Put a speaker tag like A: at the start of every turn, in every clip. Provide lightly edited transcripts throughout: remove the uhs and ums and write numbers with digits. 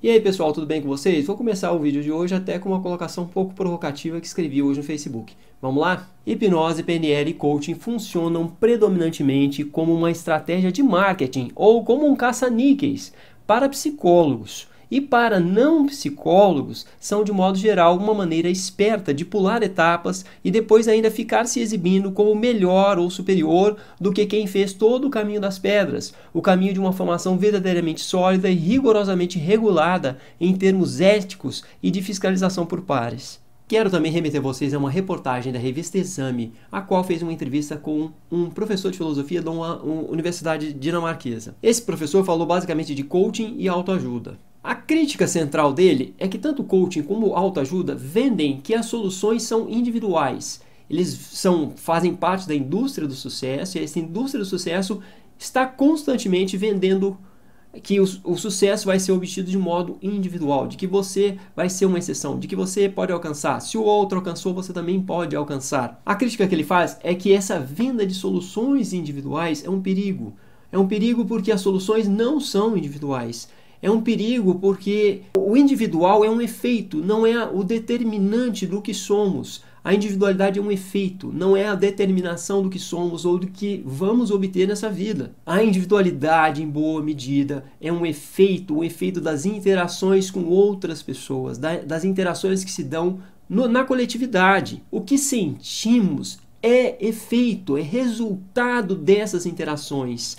A: E aí pessoal, tudo bem com vocês? Vou começar o vídeo de hoje até com uma colocação um pouco provocativa que escrevi hoje no Facebook. Vamos lá? Hipnose, PNL e coaching funcionam predominantemente como uma estratégia de marketing ou como um caça-níqueis para psicólogos. E para não psicólogos, são de modo geral uma maneira esperta de pular etapas e depois ainda ficar se exibindo como melhor ou superior do que quem fez todo o caminho das pedras, o caminho de uma formação verdadeiramente sólida e rigorosamente regulada em termos éticos e de fiscalização por pares. Quero também remeter vocês a uma reportagem da revista Exame, a qual fez uma entrevista com um professor de filosofia de uma universidade dinamarquesa. Esse professor falou basicamente de coaching e autoajuda. A crítica central dele é que tanto coaching como autoajuda vendem que as soluções são individuais. Eles fazem parte da indústria do sucesso e essa indústria do sucesso está constantemente vendendo que o sucesso vai ser obtido de modo individual, de que você vai ser uma exceção, de que você pode alcançar. Se o outro alcançou, você também pode alcançar. A crítica que ele faz é que essa venda de soluções individuais é um perigo. É um perigo porque as soluções não são individuais. É um perigo porque o individual é um efeito, não é o determinante do que somos. A individualidade é um efeito, não é a determinação do que somos ou do que vamos obter nessa vida. A individualidade, em boa medida, é um efeito das interações com outras pessoas, das interações que se dão na coletividade. O que sentimos é efeito, é resultado dessas interações.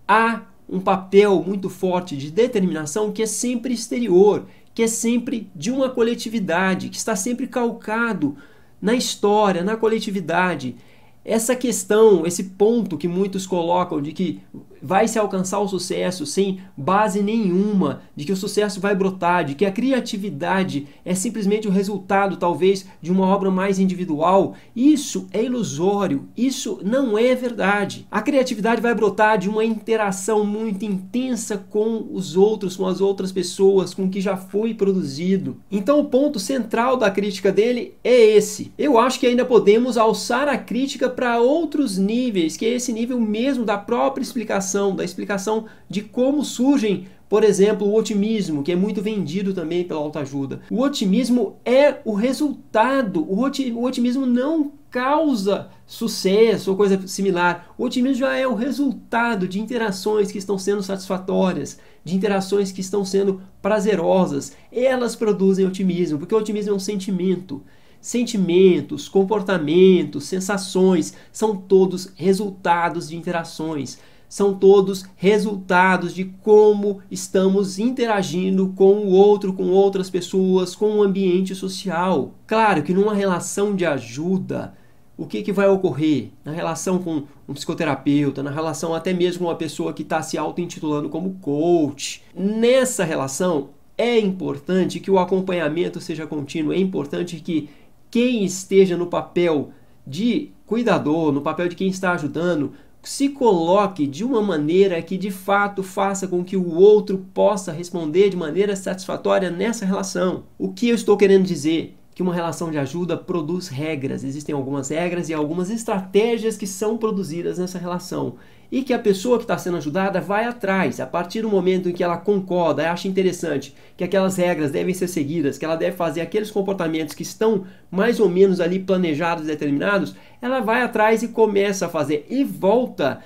A: Há um papel muito forte de determinação que é sempre exterior, que é sempre de uma coletividade, que está sempre calcado na história, na coletividade. Essa questão, esse ponto que muitos colocam de que vai se alcançar o sucesso sem base nenhuma, de que o sucesso vai brotar, de que a criatividade é simplesmente o resultado, talvez, de uma obra mais individual, isso é ilusório, isso não é verdade. A criatividade vai brotar de uma interação muito intensa com os outros, com as outras pessoas, com o que já foi produzido. Então o ponto central da crítica dele é esse. Eu acho que ainda podemos alçar a crítica para outros níveis, que é esse nível mesmo da própria explicação, da explicação de como surgem, por exemplo, o otimismo, que é muito vendido também pela autoajuda. O otimismo é o resultado, o otimismo não causa sucesso ou coisa similar. O otimismo já é o resultado de interações que estão sendo satisfatórias, de interações que estão sendo prazerosas. Elas produzem otimismo, porque o otimismo é um sentimento. Sentimentos, comportamentos, sensações são todos resultados de interações, são todos resultados de como estamos interagindo com o outro, com outras pessoas, com o ambiente social. Claro que numa relação de ajuda, o que vai ocorrer? Na relação com um psicoterapeuta, na relação até mesmo com uma pessoa que está se auto-intitulando como coach, nessa relação é importante que o acompanhamento seja contínuo, é importante que quem esteja no papel de cuidador, no papel de quem está ajudando, se coloque de uma maneira que de fato faça com que o outro possa responder de maneira satisfatória nessa relação. O que eu estou querendo dizer? Que uma relação de ajuda produz regras, existem algumas regras e algumas estratégias que são produzidas nessa relação e que a pessoa que está sendo ajudada vai atrás, a partir do momento em que ela concorda, acha interessante que aquelas regras devem ser seguidas, que ela deve fazer aqueles comportamentos que estão mais ou menos ali planejados, determinados, ela vai atrás e começa a fazer e volta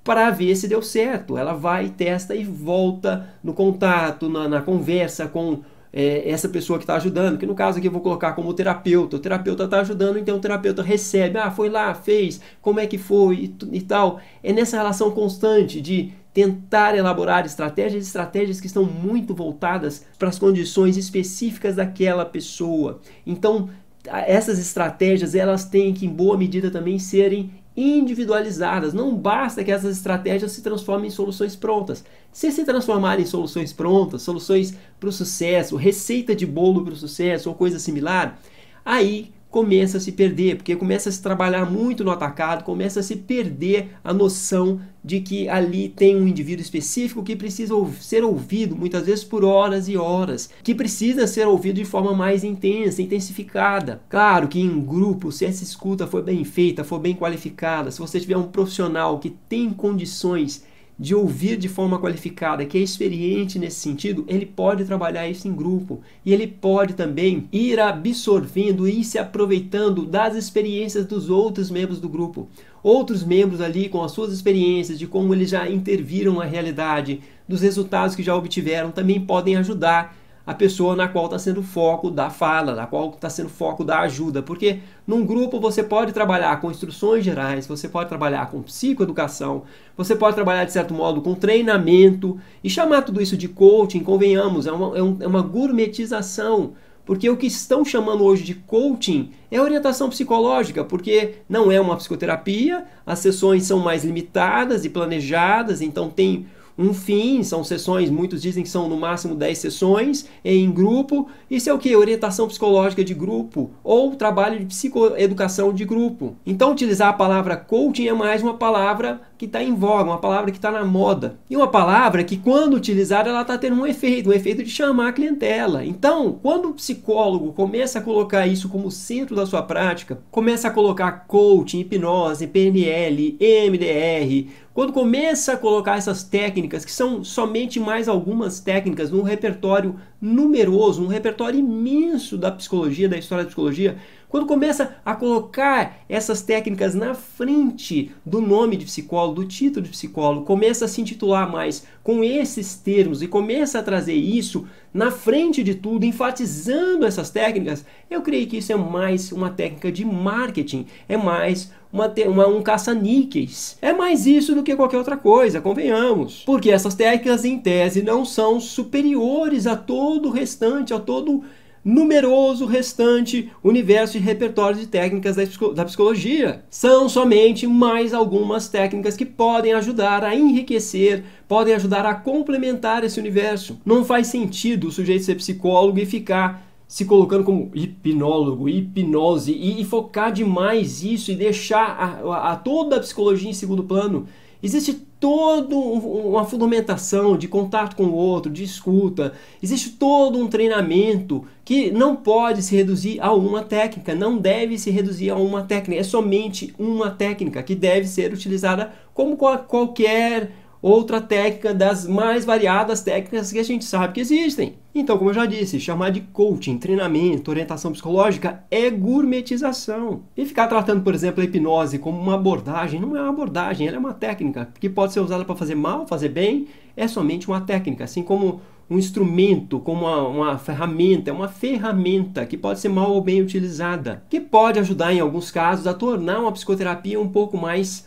A: para ver se deu certo. Ela vai, testa e volta no contato, na conversa com essa pessoa que está ajudando, que no caso aqui eu vou colocar como terapeuta. O terapeuta está ajudando, então o terapeuta recebe, foi lá, fez, como é que foi e tal. É nessa relação constante de tentar elaborar estratégias que estão muito voltadas para as condições específicas daquela pessoa. Então, essas estratégias, elas têm que, em boa medida, também serem individualizadas. Não basta que essas estratégias se transformem em soluções prontas. Se transformarem em soluções prontas, soluções para o sucesso, receita de bolo para o sucesso ou coisa similar, aí começa a se perder, porque começa a se trabalhar muito no atacado, começa a se perder a noção de que ali tem um indivíduo específico que precisa ser ouvido muitas vezes por horas e horas, que precisa ser ouvido de forma mais intensa, intensificada. Claro que em grupo, se essa escuta for bem feita, for bem qualificada, se você tiver um profissional que tem condições de ouvir de forma qualificada, que é experiente nesse sentido, ele pode trabalhar isso em grupo e ele pode também ir absorvendo e se aproveitando das experiências dos outros membros do grupo. Outros membros ali com as suas experiências, de como eles já interviram na realidade, dos resultados que já obtiveram, também podem ajudar a pessoa na qual está sendo o foco da fala, na qual está sendo o foco da ajuda. Porque num grupo você pode trabalhar com instruções gerais, você pode trabalhar com psicoeducação, você pode trabalhar de certo modo com treinamento e chamar tudo isso de coaching, convenhamos, é uma gourmetização. Porque o que estão chamando hoje de coaching é orientação psicológica, porque não é uma psicoterapia, as sessões são mais limitadas e planejadas, então tem um fim, são sessões, muitos dizem que são no máximo 10 sessões em grupo. Isso é o que? Orientação psicológica de grupo ou trabalho de psicoeducação de grupo. Então utilizar a palavra coaching é mais uma palavra que está em voga, uma palavra que está na moda. E uma palavra que quando utilizada ela está tendo um efeito de chamar a clientela. Então, quando o psicólogo começa a colocar isso como centro da sua prática, começa a colocar coaching, hipnose, PNL, EMDR, quando começa a colocar essas técnicas, que são somente mais algumas técnicas, num repertório numeroso, um repertório imenso da psicologia, da história da psicologia, quando começa a colocar essas técnicas na frente do nome de psicólogo, do título de psicólogo, começa a se intitular mais com esses termos e começa a trazer isso na frente de tudo, enfatizando essas técnicas, eu creio que isso é mais uma técnica de marketing, é mais um caça-níqueis. É mais isso do que qualquer outra coisa, convenhamos. Porque essas técnicas, em tese, não são superiores a todo o restante, a todo numeroso restante universo de repertório de técnicas da psicologia. São somente mais algumas técnicas que podem ajudar a enriquecer, podem ajudar a complementar esse universo. Não faz sentido o sujeito ser psicólogo e ficar se colocando como hipnólogo, hipnose e focar demais isso e deixar toda a psicologia em segundo plano. Existe toda uma fundamentação de contato com o outro, de escuta. Existe todo um treinamento que não pode se reduzir a uma técnica, não deve se reduzir a uma técnica. É somente uma técnica que deve ser utilizada como qualquer outra técnica das mais variadas técnicas que a gente sabe que existem. Então, como eu já disse, chamar de coaching, treinamento, orientação psicológica é gourmetização. E ficar tratando, por exemplo, a hipnose como uma abordagem, não é uma abordagem, ela é uma técnica que pode ser usada para fazer mal, fazer bem, é somente uma técnica, assim como um instrumento, como uma ferramenta, é uma ferramenta que pode ser mal ou bem utilizada, que pode ajudar em alguns casos a tornar uma psicoterapia um pouco mais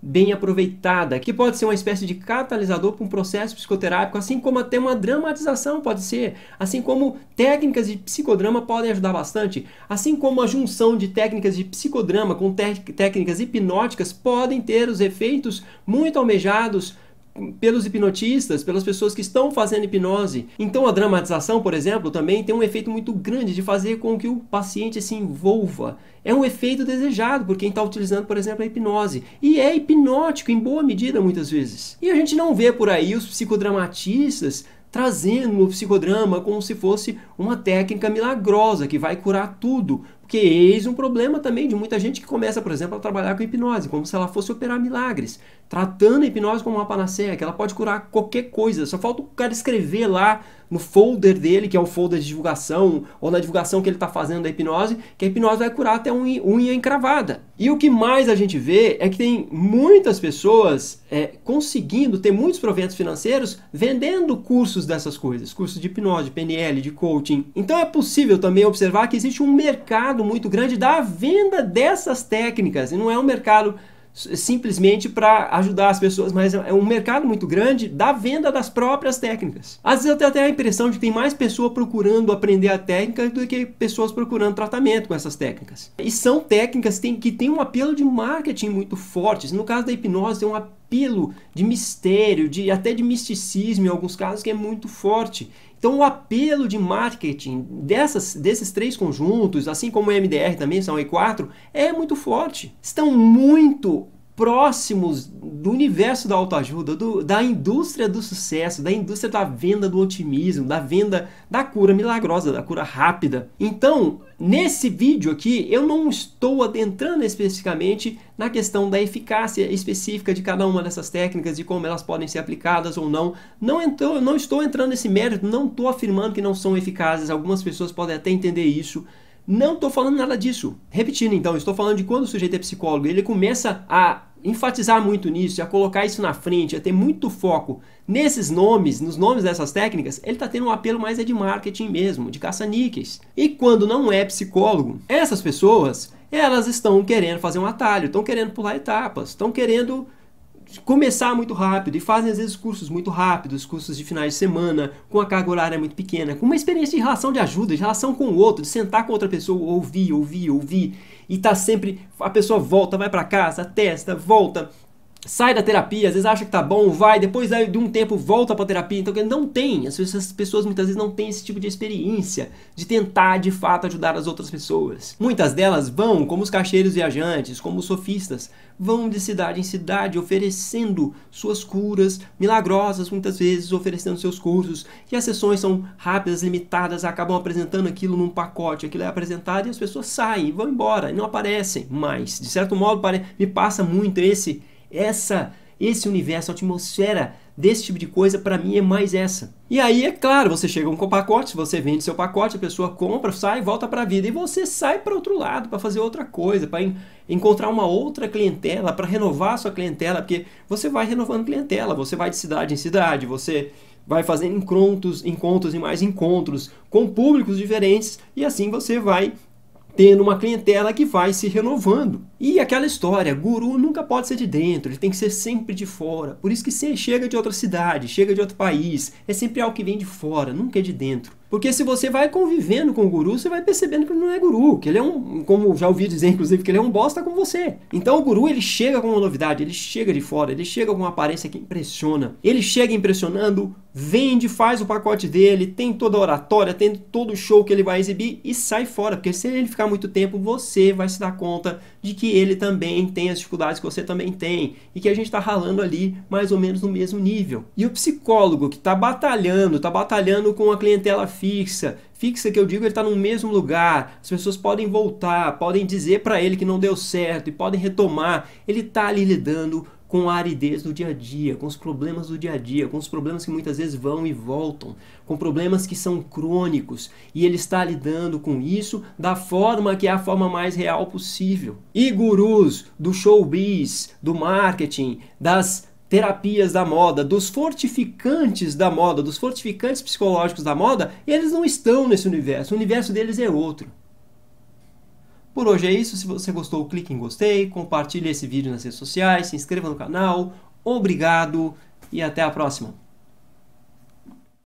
A: bem aproveitada, que pode ser uma espécie de catalisador para um processo psicoterápico, assim como até uma dramatização pode ser, assim como técnicas de psicodrama podem ajudar bastante, assim como a junção de técnicas de psicodrama com técnicas hipnóticas podem ter os efeitos muito almejados pelos hipnotistas, pelas pessoas que estão fazendo hipnose. Então a dramatização, por exemplo, também tem um efeito muito grande de fazer com que o paciente se envolva. É um efeito desejado por quem está utilizando, por exemplo, a hipnose. E é hipnótico em boa medida muitas vezes. E a gente não vê por aí os psicodramatistas trazendo o psicodrama como se fosse uma técnica milagrosa que vai curar tudo. Porque eis um problema também de muita gente que começa, por exemplo, a trabalhar com hipnose, como se ela fosse operar milagres, tratando a hipnose como uma panaceia, que ela pode curar qualquer coisa. Só falta o cara escrever lá no folder dele, que é o folder de divulgação, ou na divulgação que ele está fazendo da hipnose, que a hipnose vai curar até unha encravada. E o que mais a gente vê é que tem muitas pessoas conseguindo ter muitos proventos financeiros vendendo cursos dessas coisas, cursos de hipnose, de PNL, de coaching. Então é possível também observar que existe um mercado muito grande da venda dessas técnicas, e não é um mercado simplesmente para ajudar as pessoas, mas é um mercado muito grande da venda das próprias técnicas. Às vezes eu tenho até a impressão de que tem mais pessoa procurando aprender a técnica do que pessoas procurando tratamento com essas técnicas. E são técnicas que têm um apelo de marketing muito forte. No caso da hipnose tem um apelo de mistério, até de misticismo em alguns casos, que é muito forte. Então o apelo de marketing desses três conjuntos, assim como o MDR também, são E4, é muito forte. Estão muito próximos do universo da autoajuda, da indústria do sucesso, da indústria da venda do otimismo, da venda da cura milagrosa, da cura rápida. Então, nesse vídeo aqui, eu não estou adentrando especificamente na questão da eficácia específica de cada uma dessas técnicas, de como elas podem ser aplicadas ou não. Não estou entrando nesse mérito, não estou afirmando que não são eficazes, algumas pessoas podem até entender isso. Não estou falando nada disso. Repetindo então, estou falando de quando o sujeito é psicólogo, ele começa a enfatizar muito nisso, a colocar isso na frente, a ter muito foco nesses nomes, nos nomes dessas técnicas, ele está tendo um apelo mais de marketing mesmo, de caça-níqueis. E quando não é psicólogo, essas pessoas, elas estão querendo fazer um atalho, estão querendo pular etapas, estão querendo começar muito rápido e fazem às vezes cursos muito rápidos, cursos de finais de semana, com a carga horária muito pequena, com uma experiência de relação de ajuda, de relação com o outro, de sentar com outra pessoa, ouvir, e tá sempre, a pessoa volta, vai para casa, testa, volta, sai da terapia, às vezes acha que tá bom, vai, depois de um tempo volta para terapia. Então não tem, essas pessoas muitas vezes não têm esse tipo de experiência de tentar de fato ajudar as outras pessoas. Muitas delas vão, como os caixeiros viajantes, como os sofistas, vão de cidade em cidade oferecendo suas curas milagrosas, muitas vezes oferecendo seus cursos, e as sessões são rápidas, limitadas, acabam apresentando aquilo num pacote, aquilo é apresentado e as pessoas saem, vão embora e não aparecem mais. De certo modo, me passa muito esse universo, a atmosfera desse tipo de coisa, para mim é mais essa. E aí, é claro, você chega com um pacote, você vende seu pacote, a pessoa compra, sai, volta para a vida, e você sai para outro lado, para fazer outra coisa, para encontrar uma outra clientela, para renovar a sua clientela, porque você vai renovando clientela, você vai de cidade em cidade, você vai fazendo encontros e mais encontros com públicos diferentes, e assim você vai tendo uma clientela que vai se renovando. E aquela história, guru nunca pode ser de dentro, ele tem que ser sempre de fora. Por isso que você chega de outra cidade, chega de outro país, é sempre algo que vem de fora, nunca é de dentro. Porque se você vai convivendo com o guru, você vai percebendo que ele não é guru, que ele é como já ouvi dizer inclusive, que ele é um bosta como você. Então o guru, ele chega com uma novidade, ele chega de fora, ele chega com uma aparência que impressiona. Ele chega impressionando, vende, faz o pacote dele, tem toda a oratória, tem todo o show que ele vai exibir e sai fora. Porque se ele ficar muito tempo, você vai se dar conta de que ele também tem as dificuldades que você também tem. E que a gente está ralando ali mais ou menos no mesmo nível. E o psicólogo que está batalhando com a clientela fixa que eu digo, ele está no mesmo lugar, as pessoas podem voltar, podem dizer para ele que não deu certo e podem retomar, ele está ali lidando com a aridez do dia a dia, com os problemas do dia a dia, com os problemas que muitas vezes vão e voltam, com problemas que são crônicos, e ele está lidando com isso da forma que é a forma mais real possível. E gurus do showbiz, do marketing, das terapias da moda, dos fortificantes da moda, dos fortificantes psicológicos da moda, eles não estão nesse universo, o universo deles é outro. Por hoje é isso, se você gostou, clique em gostei, compartilhe esse vídeo nas redes sociais, se inscreva no canal, obrigado e até a próxima.